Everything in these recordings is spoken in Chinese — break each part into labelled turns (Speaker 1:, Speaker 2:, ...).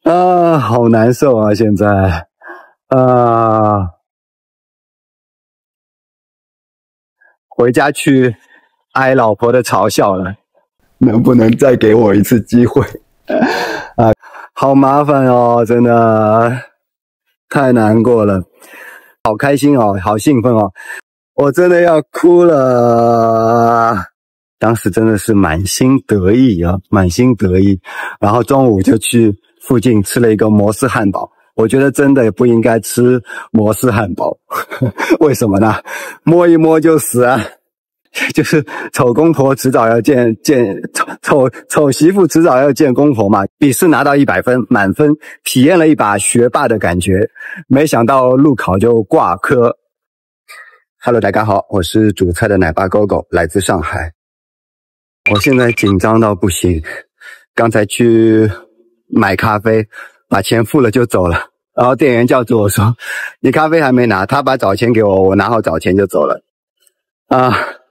Speaker 1: 啊，好难受啊！现在回家去挨老婆的嘲笑了，能不能再给我一次机会？好麻烦哦，真的太难过了，好开心哦，好兴奋哦，我真的要哭了。当时真的是满心得意啊，满心得意。然后中午就去附近吃了一个摩斯汉堡。我觉得真的不应该吃摩斯汉堡，为什么呢？摸一摸就死啊！就是丑公婆迟早要见丑媳妇迟早要见公婆嘛。笔试拿到100分，满分，体验了一把学霸的感觉。没想到路考就挂科。Hello， 大家好，我是煮菜的奶爸狗狗，来自上海。我现在紧张到不行，刚才去买咖啡，把钱付了就走了，然后店员叫住我说：“你咖啡还没拿。”他把找钱给我，我拿好找钱就走了。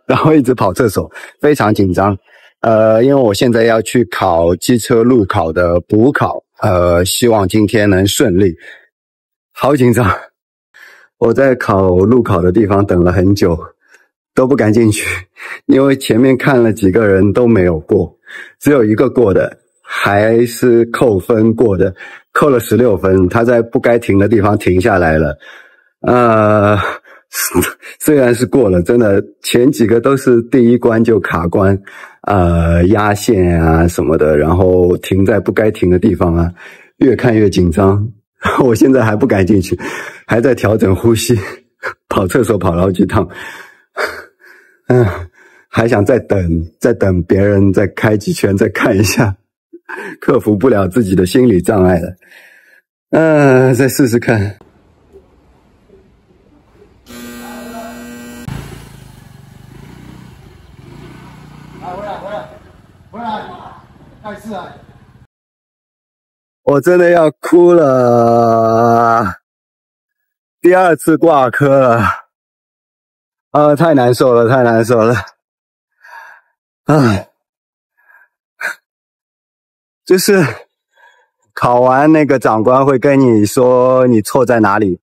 Speaker 1: 然后一直跑厕所，非常紧张。因为我现在要去考机车路考的补考，希望今天能顺利。好紧张！我在考路考的地方等了很久，都不敢进去，因为前面看了几个人都没有过，只有一个过的，还是扣分过的，扣了16分。他在不该停的地方停下来了。虽然是过了，真的前几个都是第一关就卡关，压线啊什么的，然后停在不该停的地方啊，越看越紧张。我现在还不敢进去，还在调整呼吸，跑厕所跑了好几趟。还想再等别人再开几圈再看一下，克服不了自己的心理障碍了。再试试看。回来，再试啊！我真的要哭了，第2次挂科了，太难受了，太难受了。就是考完那个长官会跟你说你错在哪里，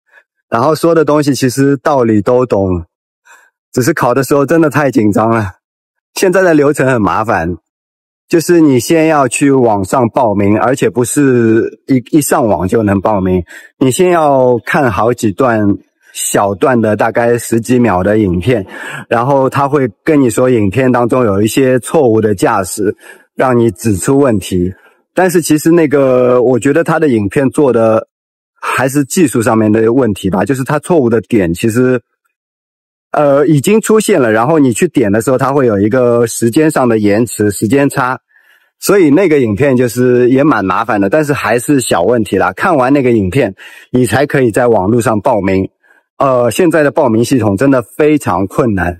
Speaker 1: 然后说的东西其实道理都懂，只是考的时候真的太紧张了。现在的流程很麻烦，就是你先要去网上报名，而且不是一上网就能报名，你先要看好几段小段的大概10几秒的影片，然后他会跟你说影片当中有一些错误的驾驶，让你指出问题。但是其实那个我觉得他的影片做的还是技术上面的问题吧，就是他错误的点其实已经出现了，然后你去点的时候它会有一个时间上的延迟，时间差，所以那个影片就是也蛮麻烦的，但是还是小问题啦。看完那个影片你才可以在网络上报名。现在的报名系统真的非常困难，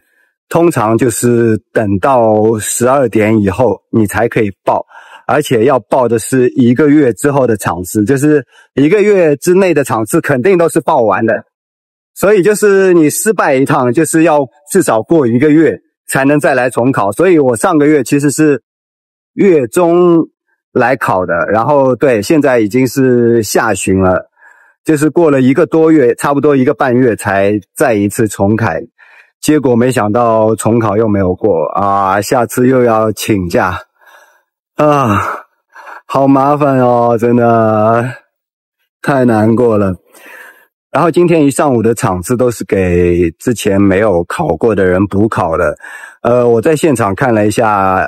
Speaker 1: 通常就是等到12点以后你才可以报，而且要报的是1个月之后的场次，就是1个月之内的场次肯定都是报完的。所以就是你失败一趟，就是要至少过1个月才能再来重考。所以我上个月其实是月中来考的，然后对，现在已经是下旬了，就是过了1个多月，差不多1个半月才再一次重考。结果没想到重考又没有过啊，下次又要请假啊，好麻烦哦，真的太难过了。然后今天一上午的场次都是给之前没有考过的人补考的。我在现场看了一下，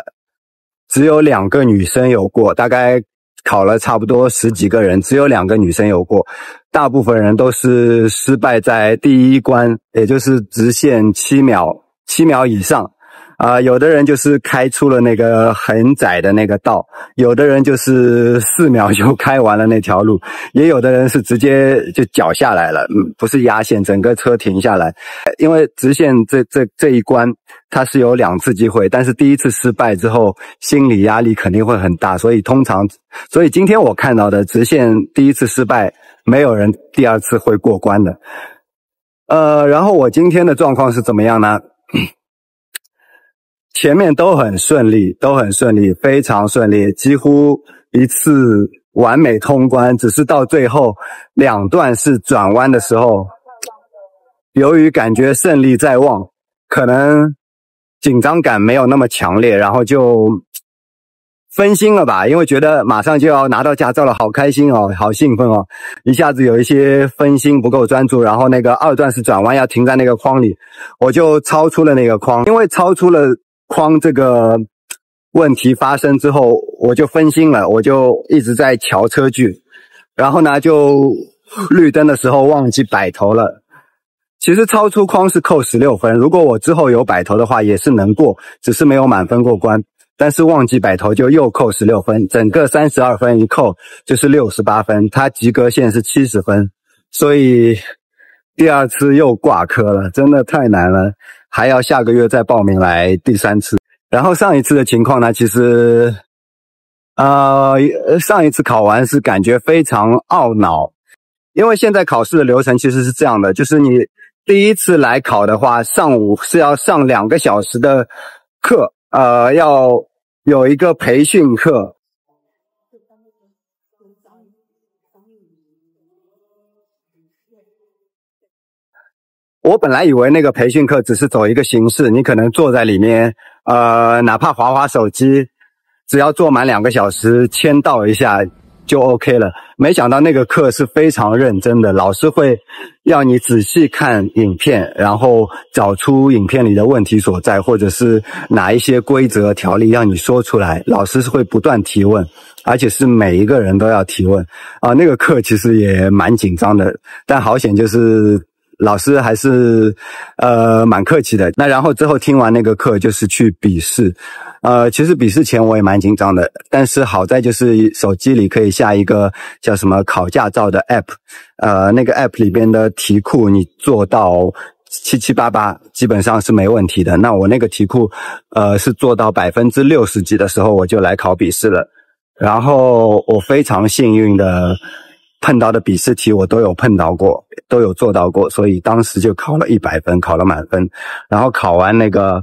Speaker 1: 只有2个女生有过，大概考了差不多10几个人，只有2个女生有过，大部分人都是失败在第1关，也就是直线7秒以上。有的人就是开出了那个很窄的那个道，有的人就是4秒就开完了那条路，也有的人是直接就脚下来了，不是压线，整个车停下来。因为直线这一关它是有2次机会，但是第1次失败之后心理压力肯定会很大，所以今天我看到的直线第1次失败没有人第2次会过关的。然后我今天的状况是怎么样呢？前面都很顺利，非常顺利，几乎一次完美通关，只是到最后2段式转弯的时候，由于感觉胜利在望，可能紧张感没有那么强烈，然后就分心了吧，因为觉得马上就要拿到驾照了，好开心哦，好兴奋哦，一下子有一些分心，不够专注，然后那个2段式转弯要停在那个框里，我就超出了那个框，因为超出了框这个问题发生之后，我就分心了，我就一直在瞧车距，然后呢就绿灯的时候忘记摆头了。其实超出框是扣16分，如果我之后有摆头的话也是能过，只是没有满分过关，但是忘记摆头就又扣16分，整个32分一扣就是68分，它及格线是70分，所以第2次又挂科了，真的太难了，还要下个月再报名来第3次。然后上一次的情况呢，其实上一次考完是感觉非常懊恼，因为现在考试的流程其实是这样的，就是你第1次来考的话，上午是要上2个小时的课，要有一个培训课。我本来以为那个培训课只是走一个形式，你可能坐在里面，哪怕滑滑手机，只要坐满2个小时，签到一下就 OK 了。没想到那个课是非常认真的，老师会要你仔细看影片，然后找出影片里的问题所在，或者是哪一些规则条例让你说出来。老师是会不断提问，而且是每一个人都要提问那个课其实也蛮紧张的，但好险就是老师还是蛮客气的。那然后之后听完那个课就是去笔试，其实笔试前我也蛮紧张的，但是好在就是手机里可以下一个叫什么考驾照的 app， 那个 app 里边的题库你做到7788基本上是没问题的。那我那个题库是做到60%几的时候我就来考笔试了，然后我非常幸运的碰到的笔试题我都有碰到过，都有做到过，所以当时就考了100分，考了满分。然后考完那个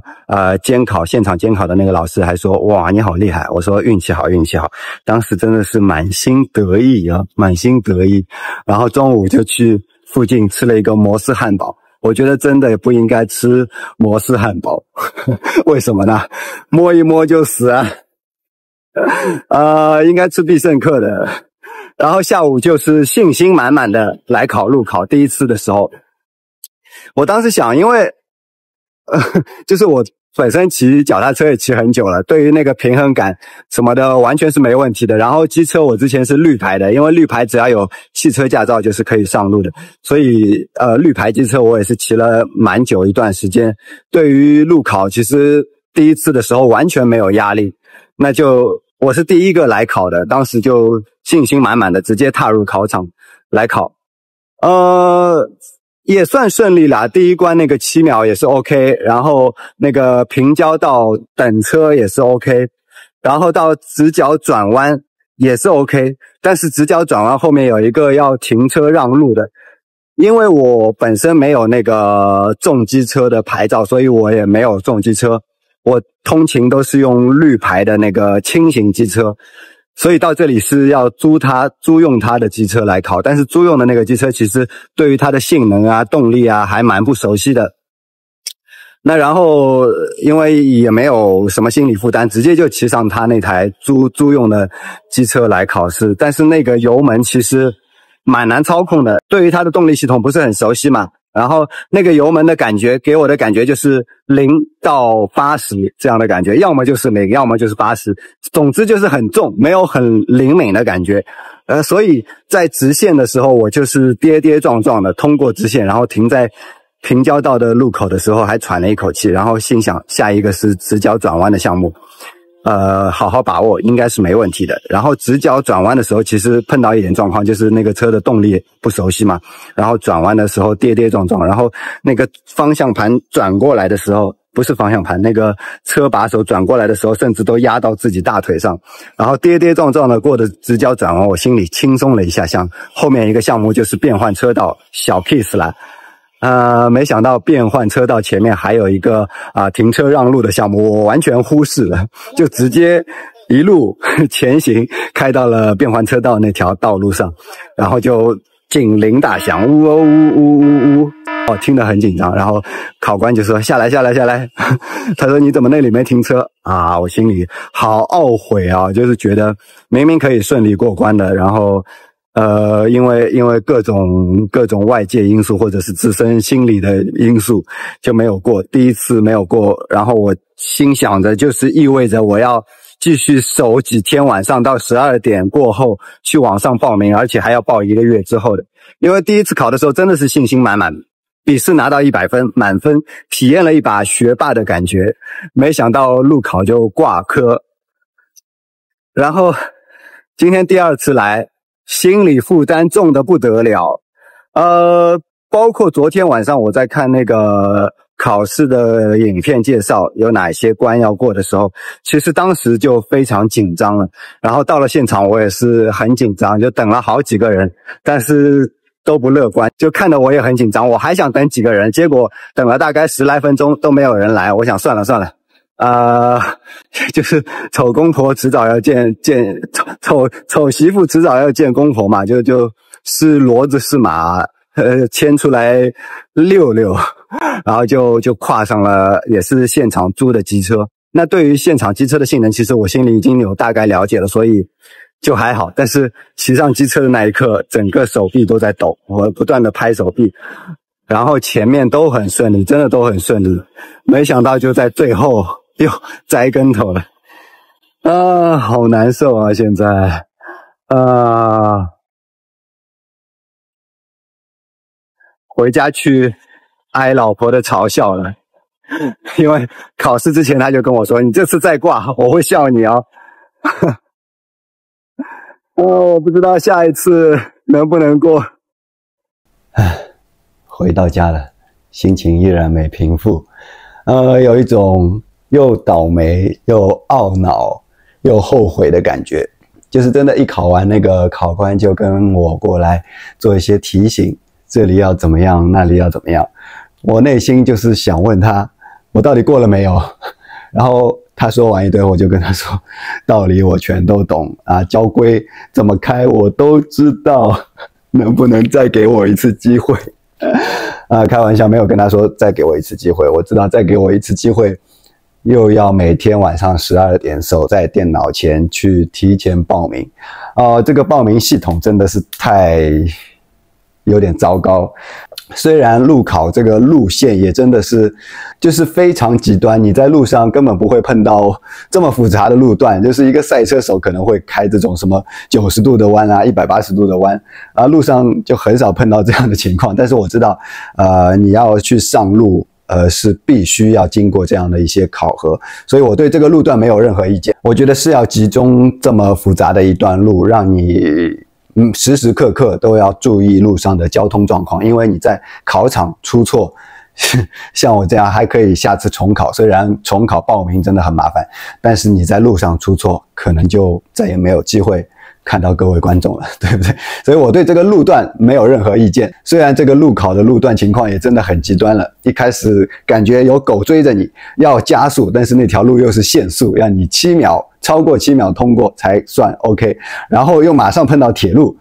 Speaker 1: 现场监考的那个老师还说，哇，你好厉害。我说运气好，运气好。当时真的是满心得意啊，满心得意。然后中午就去附近吃了一个摩斯汉堡。我觉得真的也不应该吃摩斯汉堡。为什么呢？摸一摸就死啊。应该吃必胜客的。然后下午就是信心满满的来考路考。第1次的时候，我当时想，因为就是我本身骑脚踏车也骑很久了，对于那个平衡感什么的完全是没问题的。然后机车我之前是绿牌的，因为绿牌只要有汽车驾照就是可以上路的，所以绿牌机车我也是骑了蛮久一段时间。对于路考其实第1次的时候完全没有压力，那就我是第1个来考的，当时就信心满满的直接踏入考场来考。也算顺利啦，第1关那个7秒也是 OK， 然后那个平交道等车也是 OK， 然后到直角转弯也是 OK， 但是直角转弯后面有一个要停车让路的，因为我本身没有那个重机车的牌照，所以我也没有重机车，我通勤都是用绿牌的那个轻型机车，所以到这里是要租用它的机车来考，但是租用的那个机车其实对于它的性能啊、动力啊还蛮不熟悉的。那然后因为也没有什么心理负担，直接就骑上它那台租用的机车来考试，但是那个油门其实蛮难操控的，对于它的动力系统不是很熟悉嘛。然后那个油门的感觉给我的感觉就是0到80这样的感觉，要么就是0，要么就是80，总之就是很重，没有很灵敏的感觉。所以在直线的时候我就是跌跌撞撞的通过直线，然后停在平交道的路口的时候还喘了一口气，然后心想下一个是直角转弯的项目，好好把握应该是没问题的。然后直角转弯的时候其实碰到一点状况，就是那个车的动力不熟悉嘛，然后转弯的时候跌跌撞撞，然后那个方向盘转过来的时候，不是方向盘，那个车把手转过来的时候甚至都压到自己大腿上，然后跌跌撞撞的过的直角转弯，我心里轻松了一下，像后面一个项目就是变换车道，小 case 了。没想到变换车道前面还有一个停车让路的项目，我完全忽视了，就直接一路前行，开到了变换车道那条道路上，然后就警铃大响，呜哦呜呜呜呜，哦，听得很紧张。然后考官就说下来下来下来，他说你怎么那里没停车啊？我心里好懊悔啊，就是觉得明明可以顺利过关的，然后因为各种外界因素或者是自身心理的因素就没有过，第一次没有过，然后我心想着就是意味着我要继续守几天晚上到12点过后去网上报名，而且还要报1个月之后的。因为第一次考的时候真的是信心满满，笔试拿到100分满分，体验了一把学霸的感觉，没想到路考就挂科。然后今天第2次来，心理负担重得不得了。包括昨天晚上我在看那个考试的影片介绍，有哪些关要过的时候，其实当时就非常紧张了。然后到了现场我也是很紧张，就等了好几个人，但是都不乐观，就看得我也很紧张。我还想等几个人，结果等了大概10来分钟都没有人来。我想算了算了，就是丑公婆迟早要见丑媳妇迟早要见公婆嘛，就是骡子是马，牵出来溜溜，然后就跨上了也是现场租的机车。那对于现场机车的性能，其实我心里已经有大概了解了，所以就还好。但是骑上机车的那一刻，整个手臂都在抖，我不断的拍手臂，然后前面都很顺利，真的都很顺利。没想到就在最后又栽跟头了，好难受啊！现在，回家去挨老婆的嘲笑了，因为考试之前他就跟我说：“你这次再挂，我会笑你哦。”我不知道下一次能不能过。回到家了，心情依然没平复，有一种又倒霉又懊恼又后悔的感觉。就是真的，一考完那个考官就跟我过来做一些提醒，这里要怎么样，那里要怎么样。我内心就是想问他，我到底过了没有？然后他说完一堆，我就跟他说，道理我全都懂啊，交规怎么开我都知道，能不能再给我一次机会？开玩笑，没有跟他说再给我一次机会，我知道再给我一次机会又要每天晚上12点守在电脑前去提前报名。这个报名系统真的是有点糟糕。虽然路考这个路线也真的是就是非常极端，你在路上根本不会碰到这么复杂的路段，就是一个赛车手可能会开这种什么90度的弯啊180度的弯路上就很少碰到这样的情况。但是我知道你要去上路是必须要经过这样的一些考核，所以我对这个路段没有任何意见。我觉得是要集中这么复杂的一段路，让你时时刻刻都要注意路上的交通状况，因为你在考场出错，像我这样还可以下次重考，虽然重考报名真的很麻烦，但是你在路上出错，可能就再也没有机会看到各位观众了，对不对？所以我对这个路段没有任何意见。虽然这个路考的路段情况也真的很极端了，一开始感觉有狗追着你要加速，但是那条路又是限速，要你超过7秒通过才算 OK， 然后又马上碰到铁路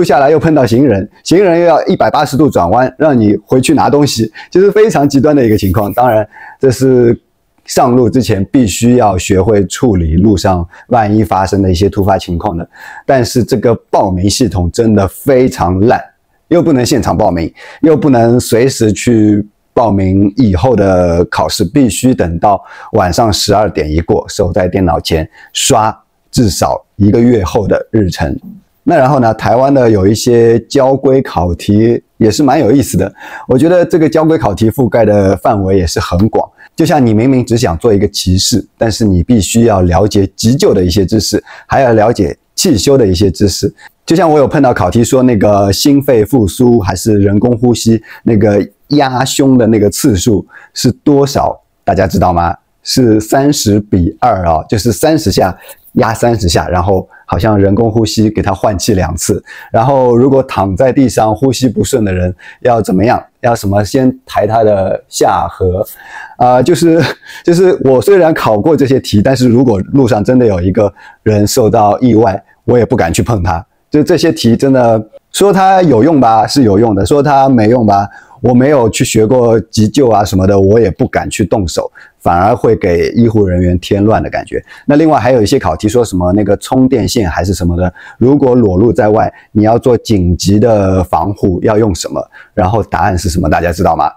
Speaker 1: 下来又碰到行人又要180度转弯，让你回去拿东西，就是非常极端的一个情况。当然这是上路之前必须要学会处理路上万一发生的一些突发情况的。但是这个报名系统真的非常烂，又不能现场报名，又不能随时去报名，以后的考试必须等到晚上12点一过，守在电脑前刷至少1个月后的日程。那然后呢，台湾的有一些交规考题也是蛮有意思的，我觉得这个交规考题覆盖的范围也是很广。就像你明明只想做一个骑士，但是你必须要了解急救的一些知识，还要了解汽修的一些知识。就像我有碰到考题说那个心肺复苏还是人工呼吸，那个压胸的那个次数是多少，大家知道吗？是30:2就是30下压30下，然后好像人工呼吸给他换气2次。然后如果躺在地上呼吸不顺的人要怎么样？要什么先抬他的下颌就是我虽然考过这些题，但是如果路上真的有一个人受到意外，我也不敢去碰他。就这些题真的说它有用吧，是有用的；说它没用吧，我没有去学过急救啊什么的，我也不敢去动手，反而会给医护人员添乱的感觉。那另外还有一些考题说什么那个充电线还是什么的，如果裸露在外，你要做紧急的防护要用什么？然后答案是什么？大家知道吗？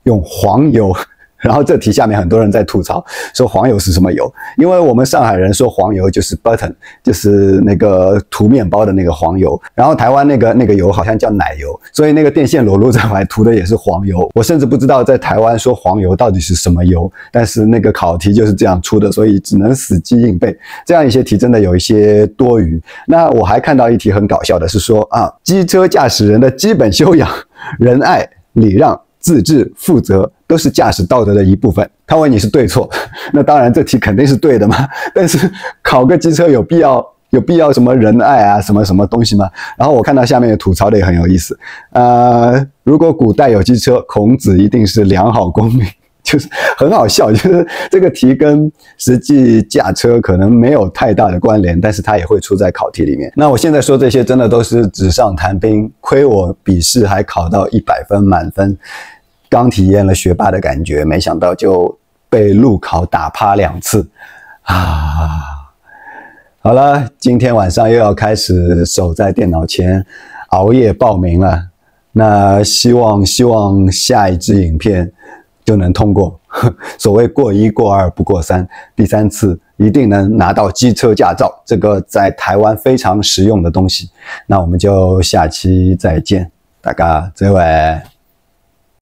Speaker 1: 用黄油。然后这题下面很多人在吐槽说黄油是什么油，因为我们上海人说黄油就是 button， 就是那个涂面包的那个黄油，然后台湾那个油好像叫奶油，所以那个电线裸露在外涂的也是黄油。我甚至不知道在台湾说黄油到底是什么油，但是那个考题就是这样出的，所以只能死记硬背。这样一些题真的有一些多余。那我还看到一题很搞笑的是说机车驾驶人的基本修养，仁爱、礼让、自治、负责都是驾驶道德的一部分。他问你是对错，那当然这题肯定是对的嘛。但是考个机车有必要什么仁爱啊什么什么东西吗？然后我看到下面吐槽的也很有意思。如果古代有机车，孔子一定是良好公民。就是很好笑，就是这个题跟实际驾车可能没有太大的关联，但是它也会出在考题里面。那我现在说这些真的都是纸上谈兵，亏我笔试还考到100分满分，刚体验了学霸的感觉，没想到就被路考打趴2次好了，今天晚上又要开始守在电脑前熬夜报名了。那希望下一支影片就能通过，所谓过1过2不过3，第3次一定能拿到机车驾照，这个在台湾非常实用的东西。那我们就下期再见，大家再会。